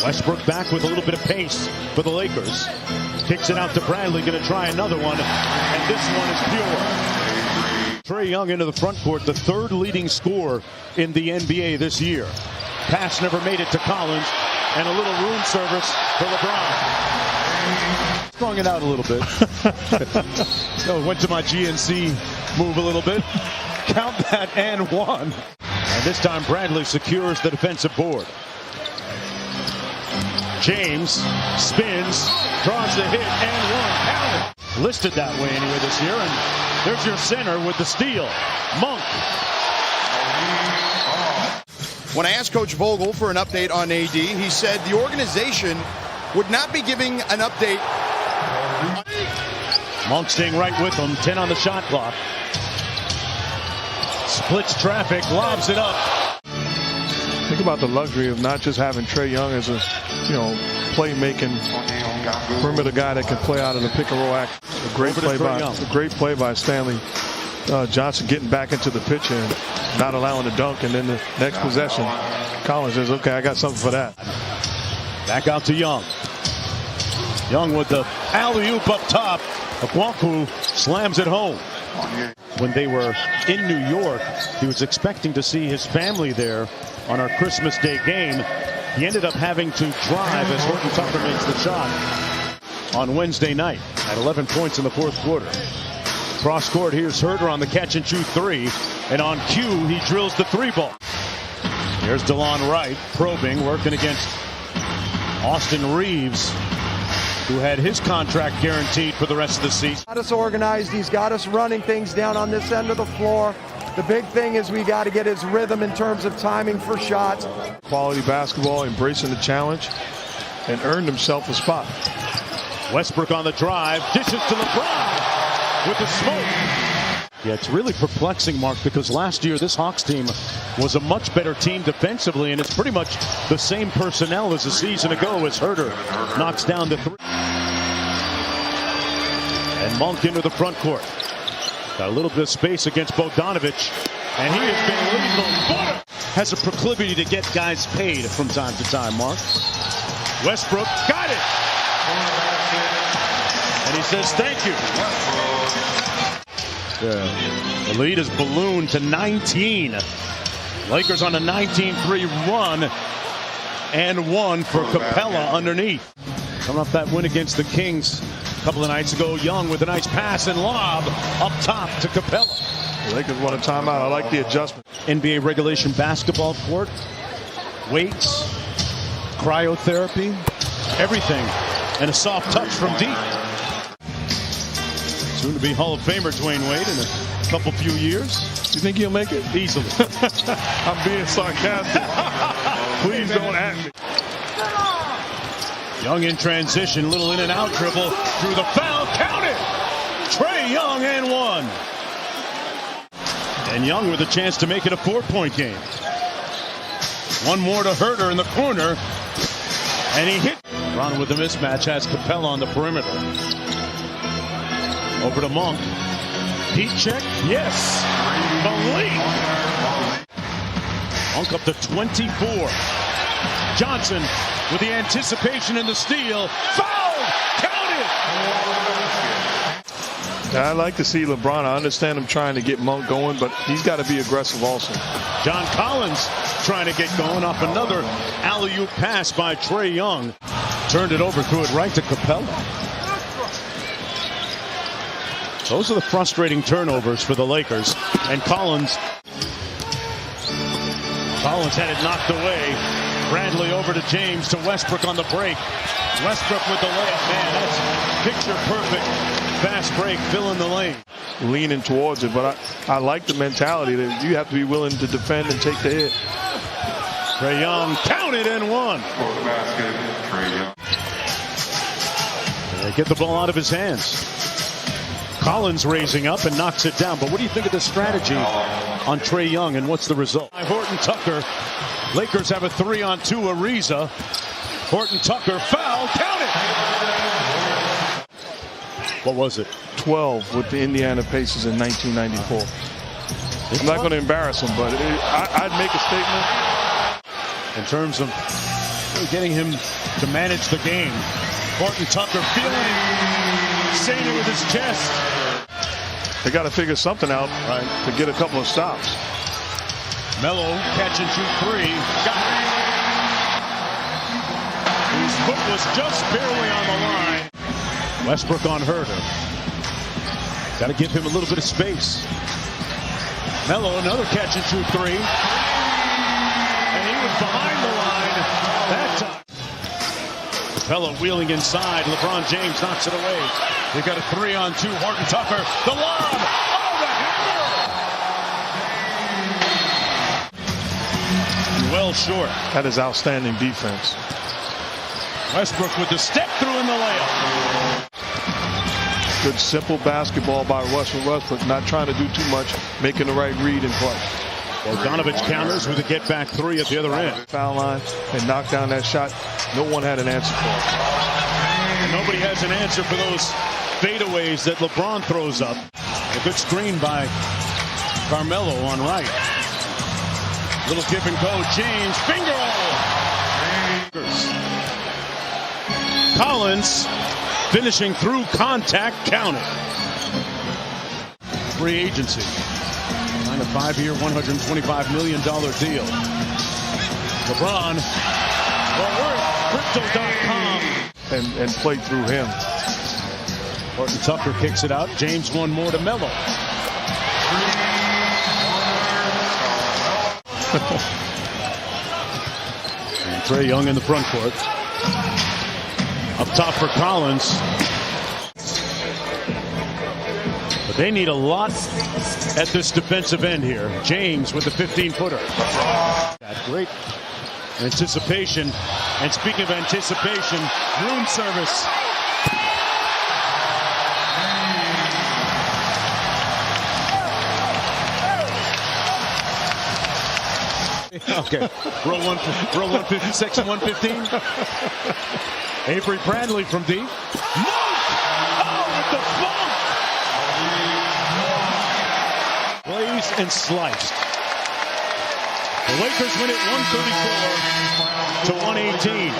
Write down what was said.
Westbrook back with a little bit of pace for the Lakers. Kicks it out to Bradley, going to try another one, and this one is pure. Trae Young into the front court, the third leading scorer in the NBA this year. Pass never made it to Collins, and a little room service for LeBron. Strung it out a little bit. So went to my GNC move a little bit. Count that and one. And this time Bradley secures the defensive board. James spins, draws the hit, and one. Count it. Listed that way anyway this year. And there's your center with the steal. Monk. When I asked Coach Vogel for an update on AD, he said the organization would not be giving an update. Monk staying right with him. 10 on the shot clock. Splits traffic, lobs it up. Think about the luxury of not just having Trae Young as a, playmaking perimeter guy that can play out of the pick and roll action. A great play by Stanley Johnson, getting back into the picture and not allowing the dunk, and then the next possession, Collins says, "Okay, I got something for that." Back out to Young. Young with the alley-oop up top. Okwaku slams it home. When they were in New York, he was expecting to see his family there on our Christmas Day game. He ended up having to drive as Horton Tucker makes the shot on Wednesday night at 11 points in the fourth quarter. Cross court, here's Herter on the catch and shoot three, and on cue he drills the three ball. Here's DeLon Wright probing, working against Austin Reeves, who had his contract guaranteed for the rest of the season. Got us organized. He's got us running things down on this end of the floor. The big thing is we got to get his rhythm in terms of timing for shots. Quality basketball, embracing the challenge, and earned himself a spot. Westbrook on the drive, dishes to LeBron with the smoke. Yeah, it's really perplexing, Mark, because last year this Hawks team was a much better team defensively, and it's pretty much the same personnel as a season ago as Herter knocks down the three. And Monk into the front court. Got a little bit of space against Bogdanovic, and he has been lethal. Has a proclivity to get guys paid from time to time, Mark. Westbrook got it. And he says, "Thank you." The lead is ballooned to 19. Lakers on a 19-3 run, and one for Capella underneath. Coming off that win against the Kings a couple of nights ago, Young with a nice pass and lob up top to Capella. The Lakers want a timeout. I like the adjustment. NBA regulation basketball court, weights, cryotherapy, everything, and a soft touch from deep. Soon to be Hall of Famer Dwayne Wade in a couple few years. You think he'll make it? Easily. I'm being sarcastic. Please don't at me. Young in transition, little in and out dribble through the foul. Count it! Trae Young and one. And Young with a chance to make it a 4-point game. One more to Herter in the corner. And he hit. Ron with the mismatch has Capella on the perimeter. Over to Monk. Heat check. Yes. Malik. Monk up to 24. Johnson with the anticipation and the steal. Fouled. Counted. I like to see LeBron. I understand him trying to get Monk going, but he's got to be aggressive also. John Collins trying to get going off another alley-oop pass by Trae Young. Turned it over, threw it right to Capella. Those are the frustrating turnovers for the Lakers. And Collins had it knocked away. Bradley over to James, to Westbrook on the break. Westbrook with the layup. Man, that's picture perfect. Fast break, fill in the lane. Leaning towards it, but I like the mentality that you have to be willing to defend and take the hit. Trae Young counted and one. They get the ball out of his hands. Collins raising up and knocks it down. But what do you think of the strategy on Trae Young, and what's the result? Horton Tucker. Lakers have a 3-on-2. Ariza. Horton Tucker foul. Count it. What was it? 12 with the Indiana Pacers in 1994. I'm not going to embarrass them, but I'd make a statement. In terms of Really getting him to manage the game. Horton Tucker feeling it, saying it with his chest. They got to figure something out to get a couple of stops. Melo catch and shoot three. Got it. His foot was just barely on the line. Westbrook on Herter. Got to give him a little bit of space. Melo, another catch and shoot three. And he was behind the line that time. Capella wheeling inside. LeBron James knocks it away. They got a 3-on-2. Horton Tucker. The lob. Oh, the hammer. Well short. That is outstanding defense. Westbrook with the step through in the layup. Good simple basketball by Russell Westbrook, not trying to do too much, making the right read and play. Bogdanovich counters with a get-back three at the other end. Foul line and knocked down that shot. No one had an answer for it. And nobody has an answer for those fadeaways that LeBron throws up. A good screen by Carmelo on right. Little give and go. James, finger roll. Collins finishing through contact, counted. Free agency. Signed a 5-year, $125 million deal. LeBron, well, we're at crypto.com. And played through him. Horton Tucker kicks it out. James one more to Melo. And Trae Young in the front court. Up top for Collins. But they need a lot at this defensive end here. James with the 15-footer. Got great anticipation. And speaking of anticipation, room service. Okay, row 156 and 115. Avery Bradley from deep. Oh, with the bump! Plays and sliced. The Lakers win it 134 to 118.